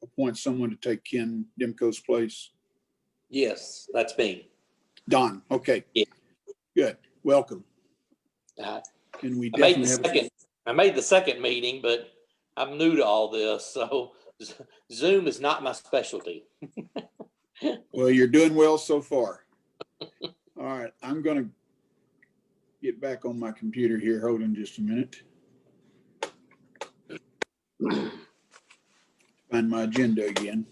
appoint someone to take Ken Demko's place? Yes, that's me. Don, okay. Yeah. Good, welcome. And we definitely I made the second meeting, but I'm new to all this, so Zoom is not my specialty. Well, you're doing well so far. All right, I'm going to get back on my computer here. Hold on just a minute. Find my agenda again.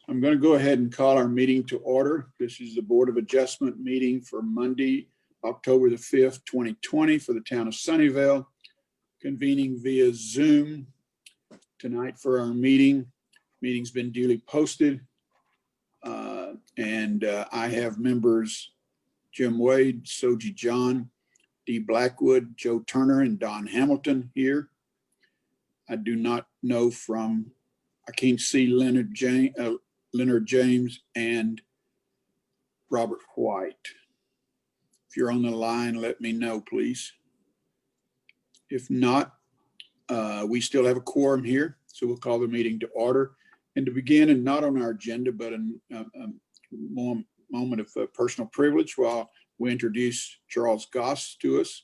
I'm going to go ahead and call our meeting to order. This is the Board of Adjustment meeting for Monday, October the 5th, 2020 for the town of Sunnyvale, convening via Zoom tonight for our meeting. Meeting's been duly posted. I have members Jim Wade, Soji John, Dee Blackwood, Joe Turner, and Don Hamilton here. I do not know I can't see Leonard James and Robert White. If you're on the line, let me know, please. If not, we still have a quorum here, so we'll call the meeting to order. And to begin, and not on our agenda, but a moment of personal privilege while we introduce Charles Goss to us.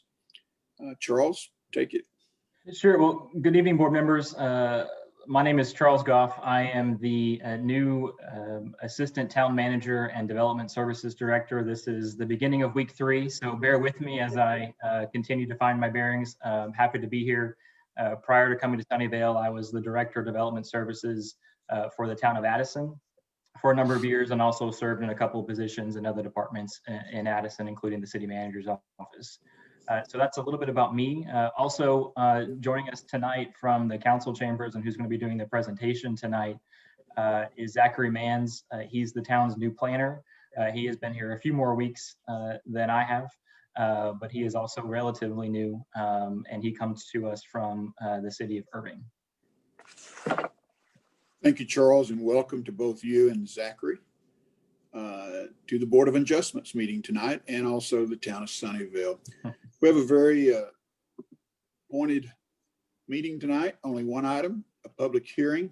Charles, take it. Sure. Well, good evening, board members. My name is Charles Goff. I am the new Assistant Town Manager and Development Services Director. This is the beginning of week 3, so bear with me as I continue to find my bearings. I'm happy to be here. Prior to coming to Sunnyvale, I was the Director of Development Services for the town of Addison for a number of years, and also served in a couple of positions in other departments in Addison, including the city manager's office. So that's a little bit about me. Also joining us tonight from the council chambers, and who's going to be doing the presentation tonight, is Zachary Manns. He's the town's new planner. He has been here a few more weeks than I have, but he is also relatively new, and he comes to us from the city of Irving. Thank you, Charles, and welcome to both you and Zachary to the Board of Adjustments meeting tonight, and also the town of Sunnyvale. We have a very pointed meeting tonight, only one item, a public hearing.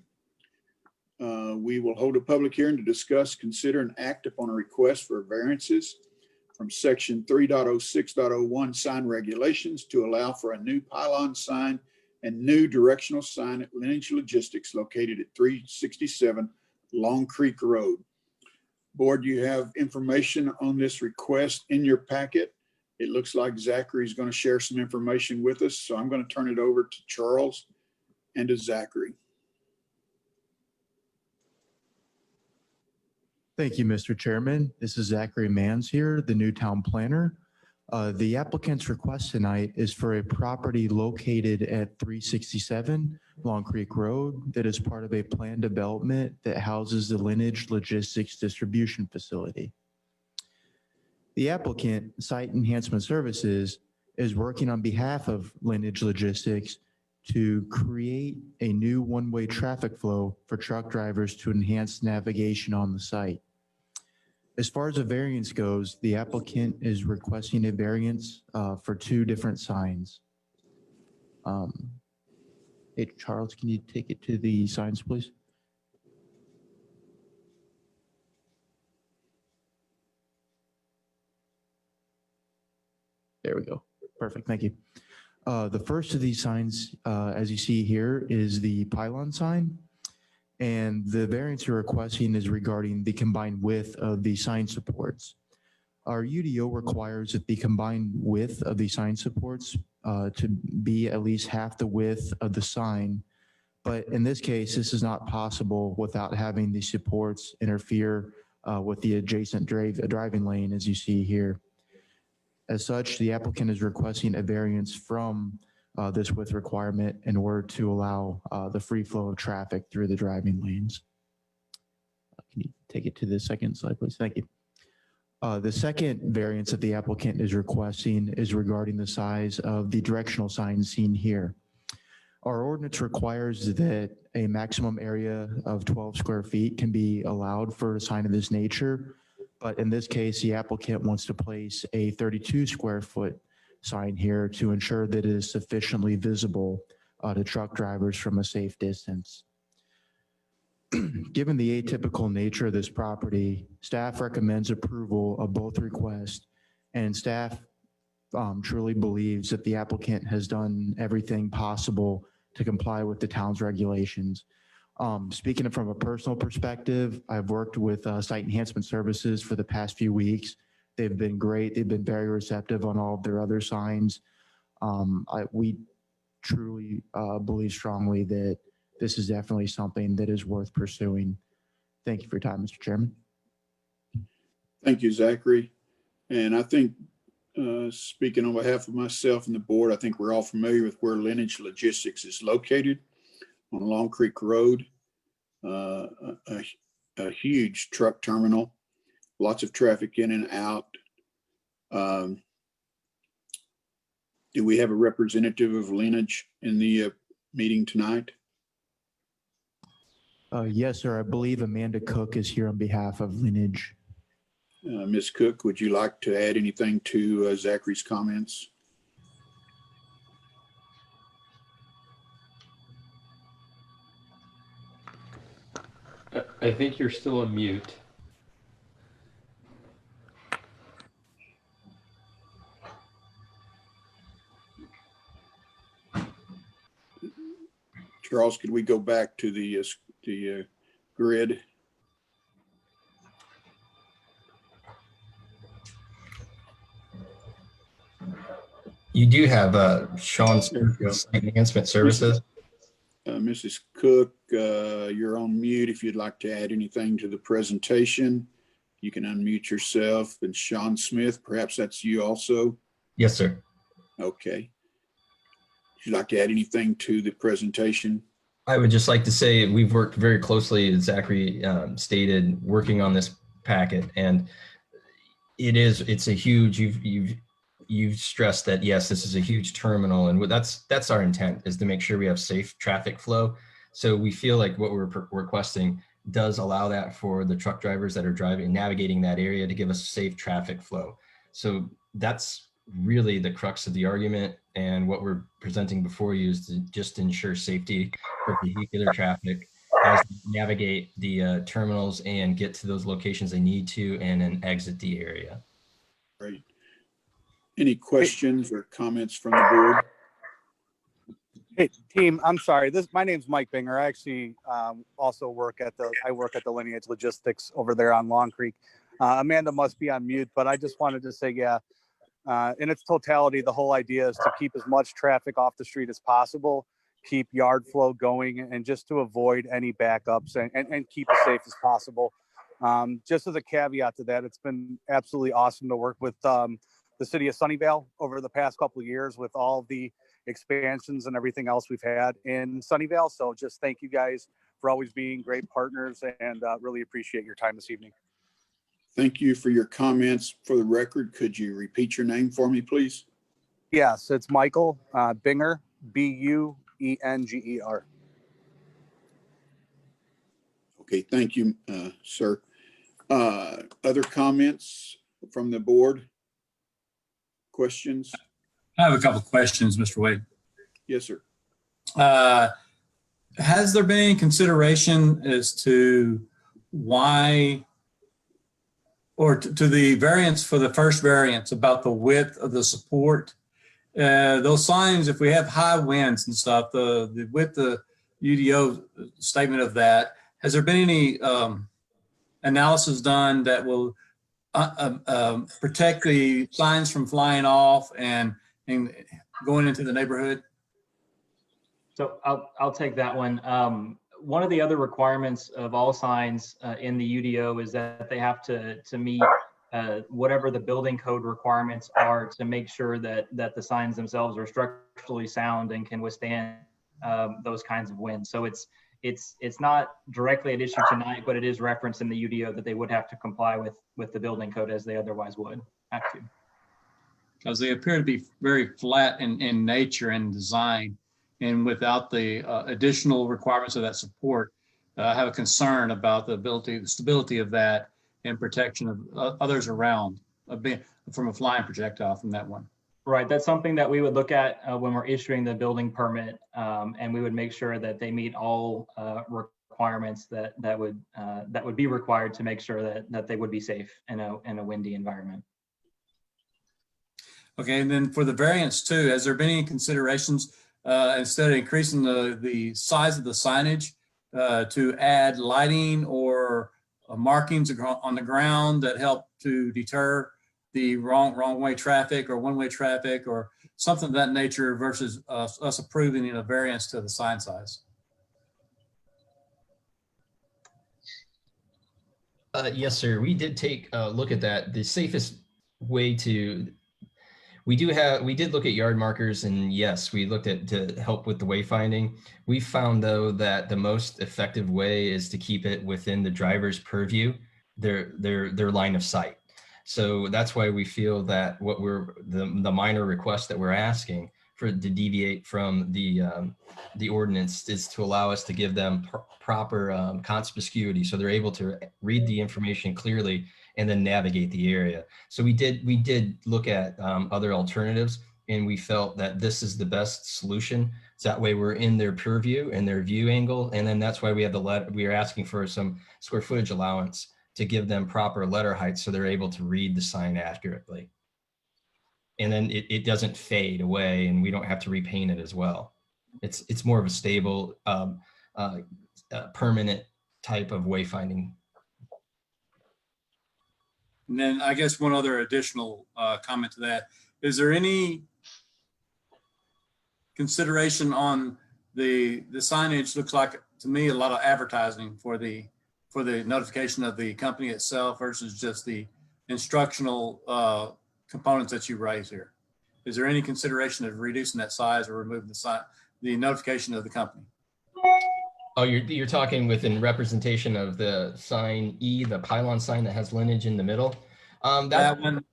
We will hold a public hearing to discuss, consider, and act upon a request for variances from section 3.06.01 sign regulations to allow for a new pylon sign and new directional sign at Lineage Logistics located at 367 Long Creek Road. Board, you have information on this request in your packet. It looks like Zachary is going to share some information with us, so I'm going to turn it over to Charles and to Zachary. Thank you, Mr. Chairman. This is Zachary Manns here, the new town planner. The applicant's request tonight is for a property located at 367 Long Creek Road that is part of a planned development that houses the Lineage Logistics distribution facility. The applicant, Site Enhancement Services, is working on behalf of Lineage Logistics to create a new one-way traffic flow for truck drivers to enhance navigation on the site. As far as a variance goes, the applicant is requesting a variance for 2 different signs. Hey, Charles, can you take it to the signs, please? There we go. Perfect. Thank you. The first of these signs, as you see here, is the pylon sign. And the variance you're requesting is regarding the combined width of the sign supports. Our UDO requires that the combined width of the sign supports to be at least half the width of the sign. But in this case, this is not possible without having the supports interfere with the adjacent driving lane, as you see here. As such, the applicant is requesting a variance from this width requirement in order to allow the free flow of traffic through the driving lanes. Can you take it to the second slide, please? Thank you. The second variance that the applicant is requesting is regarding the size of the directional sign seen here. Our ordinance requires that a maximum area of 12 square feet can be allowed for a sign of this nature. But in this case, the applicant wants to place a 32 square foot sign here to ensure that it is sufficiently visible to truck drivers from a safe distance. Given the atypical nature of this property, staff recommends approval of both requests, and staff truly believes that the applicant has done everything possible to comply with the town's regulations. Speaking from a personal perspective, I've worked with Site Enhancement Services for the past few weeks. They've been great. They've been very receptive on all of their other signs. We truly believe strongly that this is definitely something that is worth pursuing. Thank you for your time, Mr. Chairman. Thank you, Zachary. And I think, speaking on behalf of myself and the board, I think we're all familiar with where Lineage Logistics is located on Long Creek Road. A huge truck terminal, lots of traffic in and out. Do we have a representative of Lineage in the meeting tonight? Yes, sir. I believe Amanda Cook is here on behalf of Lineage. Ms. Cook, would you like to add anything to Zachary's comments? I think you're still on mute. Charles, could we go back to the grid? You do have Sean's Site Enhancement Services. Mrs. Cook, you're on mute. If you'd like to add anything to the presentation, you can unmute yourself. And Sean Smith, perhaps that's you also. Yes, sir. Okay. Would you like to add anything to the presentation? I would just like to say we've worked very closely, as Zachary stated, working on this packet, and it's a huge. You've stressed that yes, this is a huge terminal, and that's our intent, is to make sure we have safe traffic flow. So we feel like what we're requesting does allow that for the truck drivers that are navigating that area, to give us safe traffic flow. So that's really the crux of the argument, and what we're presenting before you is to just ensure safety for vehicular traffic as they navigate the terminals and get to those locations they need to, and then exit the area. Great. Any questions or comments from the board? Hey team, I'm sorry. My name's Mike Binger. I actually also work at the Lineage Logistics over there on Long Creek. Amanda must be on mute, but I just wanted to say, yeah, in its totality, the whole idea is to keep as much traffic off the street as possible, keep yard flow going, and just to avoid any backups and keep as safe as possible. Just as a caveat to that, it's been absolutely awesome to work with the city of Sunnyvale over the past couple of years with all the expansions and everything else we've had in Sunnyvale. So just thank you guys for always being great partners, and really appreciate your time this evening. Thank you for your comments. For the record, could you repeat your name for me, please? Yes, it's Michael Binger, Buenger. Okay, thank you, sir. Other comments from the board? Questions? I have a couple of questions, Mr. Wade. Yes, sir. Has there been any consideration as to why, or to the variance for the first variance about the width of the support? Those signs, if we have high winds and stuff, the width of the UDO statement of that, has there been any analysis done that will protect the signs from flying off and going into the neighborhood? So I'll take that one. One of the other requirements of all signs in the UDO is that they have to meet whatever the building code requirements are to make sure that the signs themselves are structurally sound and can withstand those kinds of winds. So it's not directly at issue tonight, but it is referenced in the UDO that they would have to comply with the building code as they otherwise would have to. Because they appear to be very flat in nature and design. and without the additional requirements of that support, I have a concern about the stability of that and protection of others around from a flying projectile from that one. Right, that's something that we would look at when we're issuing the building permit, and we would make sure that they meet all requirements that would be required to make sure that they would be safe in a windy environment. Okay, and then for the variance too, has there been any considerations instead of increasing the size of the signage to add lighting or markings on the ground that help to deter the wrong way traffic or one-way traffic or something of that nature versus us approving a variance to the sign size? Yes, sir. We did take a look at that. The safest way we did look at yard markers, and yes, we looked at to help with the wayfinding. We found though that the most effective way is to keep it within the driver's purview, their line of sight. So that's why we feel that what the minor request that we're asking to deviate from the ordinance is to allow us to give them proper conspicuity, so they're able to read the information clearly and then navigate the area. So we did look at other alternatives, and we felt that this is the best solution. So that way we're in their purview and their view angle, and then that's why we have we are asking for some square footage allowance to give them proper letter height so they're able to read the sign accurately. And then it doesn't fade away, and we don't have to repaint it as well. It's more of a stable, permanent type of wayfinding. And then I guess one other additional comment to that, is there any consideration on the signage? Looks like to me a lot of advertising for the notification of the company itself versus just the instructional components that you raise here. Is there any consideration of reducing that size or removing the notification of the company? Oh, you're talking within representation of the sign E, the pylon sign that has lineage in the middle. That one,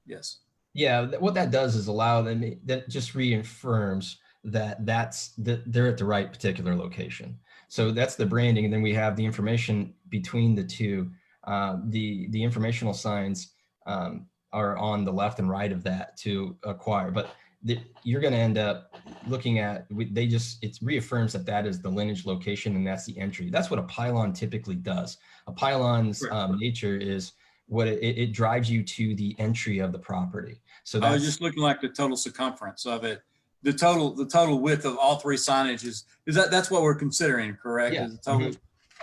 yes. Yeah, what that does is allow them, that just reaffirms that they're at the right particular location. So that's the branding, and then we have the information between the two. The informational signs are on the left and right of that to acquire, but you're going to end up looking at, it reaffirms that is the lineage location and that's the entry. That's what a pylon typically does. A pylon's nature is what it drives you to the entry of the property. So I was just looking like the total circumference of it. The total width of all three signages, that's what we're considering, correct? Yeah. Is the total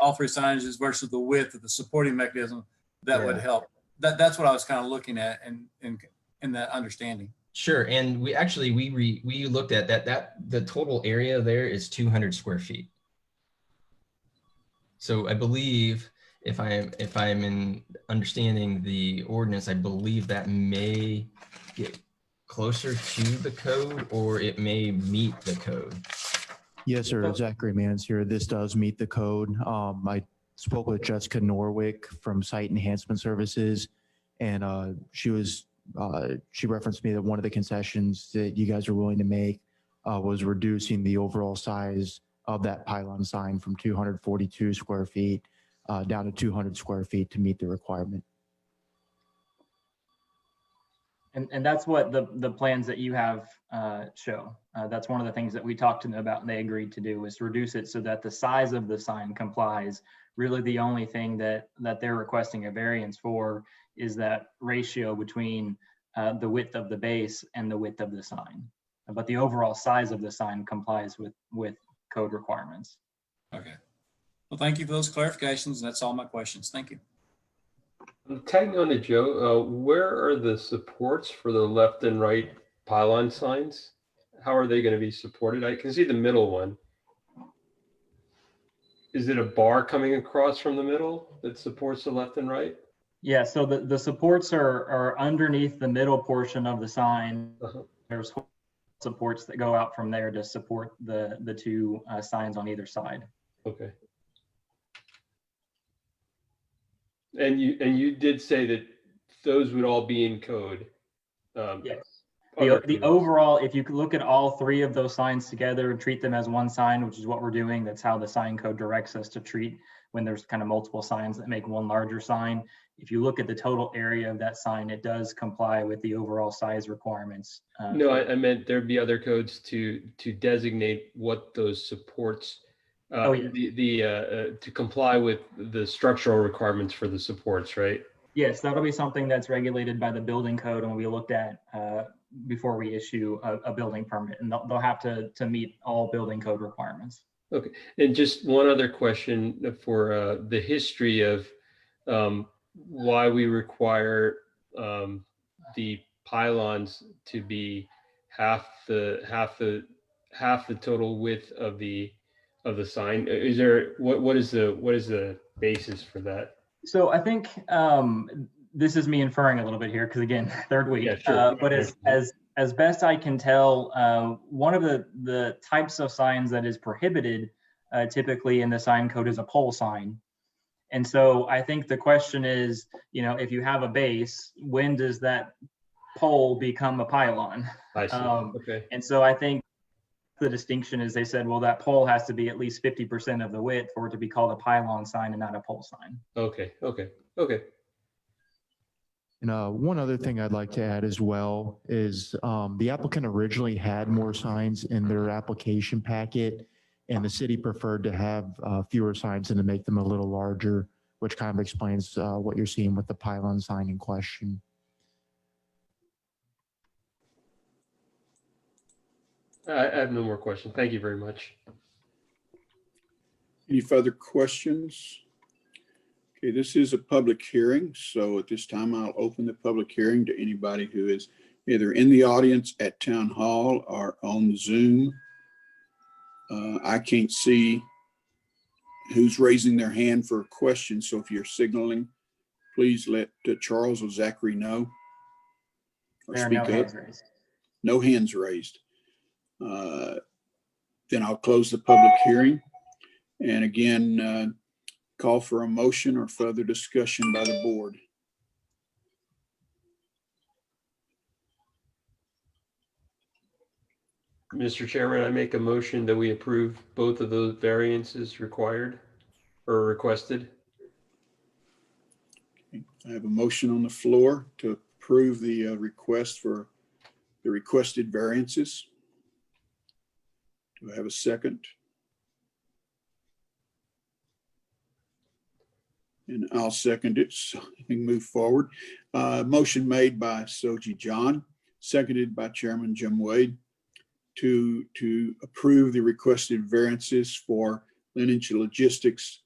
all three signages versus the width of the supporting mechanism that would help. That's what I was kind of looking at in that understanding. Sure, and we looked at that the total area there is 200 square feet. So I believe if I'm in understanding the ordinance, I believe that may get closer to the code, or it may meet the code. Yes, sir. Zachary Mans here. This does meet the code. I spoke with Jessica Norwick from Site Enhancement Services, and she referenced me that one of the concessions that you guys are willing to make was reducing the overall size of that pylon sign from 242 square feet down to 200 square feet to meet the requirement. And that's what the plans that you have show. That's one of the things that we talked to them about and they agreed to do, is to reduce it so that the size of the sign complies. Really the only thing that they're requesting a variance for is that ratio between the width of the base and the width of the sign. But the overall size of the sign complies with code requirements. Okay. Well, thank you for those clarifications. That's all my questions. Thank you. Tagging on to Joe, where are the supports for the left and right pylon signs? How are they going to be supported? I can see the middle one. Is it a bar coming across from the middle that supports the left and right? Yeah, so the supports are underneath the middle portion of the sign. There's supports that go out from there to support the two signs on either side. Okay. And you did say that those would all be in code. Yes. other The codes? overall, if you could look at all three of those signs together and treat them as one sign, which is what we're doing, that's how the sign code directs us to treat when there's kind of multiple signs that make one larger sign. If you look at the total area of that sign, it does comply with the overall size requirements. No, I meant there'd be other codes to designate what those supports, Oh, yeah. to comply with the structural requirements for the supports, right? Yes, that'll be something that's regulated by the building code and will be looked at before we issue a building permit, and they'll have to meet all building code requirements. Okay, and just one other question for the history of why we require the pylons to be half the total width of the sign. Is there what is the basis for that? So I think this is me inferring a little bit here, because again, third week. Yeah, sure. But as best I can tell, one of the types of signs that is prohibited typically in the sign code is a pole sign. And so I think the question is, if you have a base, when does that pole become a pylon? I see. Okay. And so I think the distinction is they said, well, that pole has to be at least 50% of the width for it to be called a pylon sign and not a pole sign. Okay. And one other thing I'd like to add as well is the applicant originally had more signs in their application packet, and the city preferred to have fewer signs and to make them a little larger, which kind of explains what you're seeing with the pylon sign in question. I have no more questions. Thank you very much. Any further questions? Okay, this is a public hearing, so at this time I'll open the public hearing to anybody who is either in the audience at Town Hall or on Zoom. I can't see who's raising their hand for a question, so if you're signaling, please let Charles or Zachary know. Or There are speak no up. hands raised. No hands raised. Then I'll close the public hearing. And again, call for a motion or further discussion by the board. Mr. Chairman, I make a motion that we approve both of those variances required or requested. I have a motion on the floor to approve the request for the requested variances. Do I have a second? And I'll second it so we can move forward. Motion made by Soji John, seconded by Chairman Jim Wade to approve the requested variances for Lineage Logistics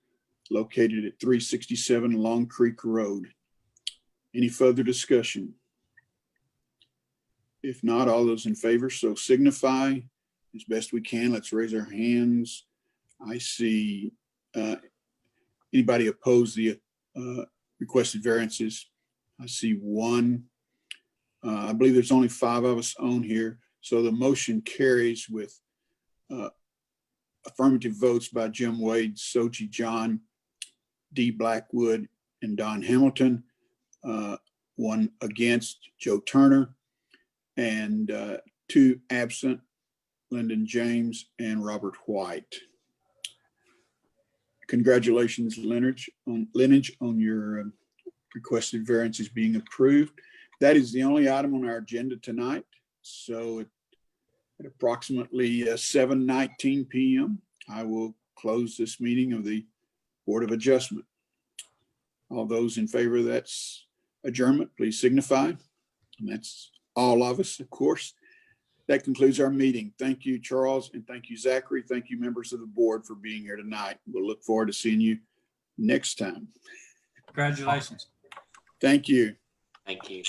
located at 367 Long Creek Road. Any further discussion? If not, all those in favor so signify as best we can. Let's raise our hands. I see anybody oppose the requested variances? I see one. I believe there's only 5 of us on here. So the motion carries with affirmative votes by Jim Wade, Soji John, D. Blackwood, and Don Hamilton. One against, Joe Turner, and 2 absent, Lyndon James and Robert White. Congratulations, Lineage, on your requested variances being approved. That is the only item on our agenda tonight. So at approximately 7:19 p.m., I will close this meeting of the Board of Adjustment. All those in favor of that adjournment, please signify. And that's all of us, of course. That concludes our meeting. Thank you, Charles, and thank you, Zachary. Thank you, members of the board, for being here tonight. We'll look forward to seeing you next time. Congratulations. Thank you. Thank you.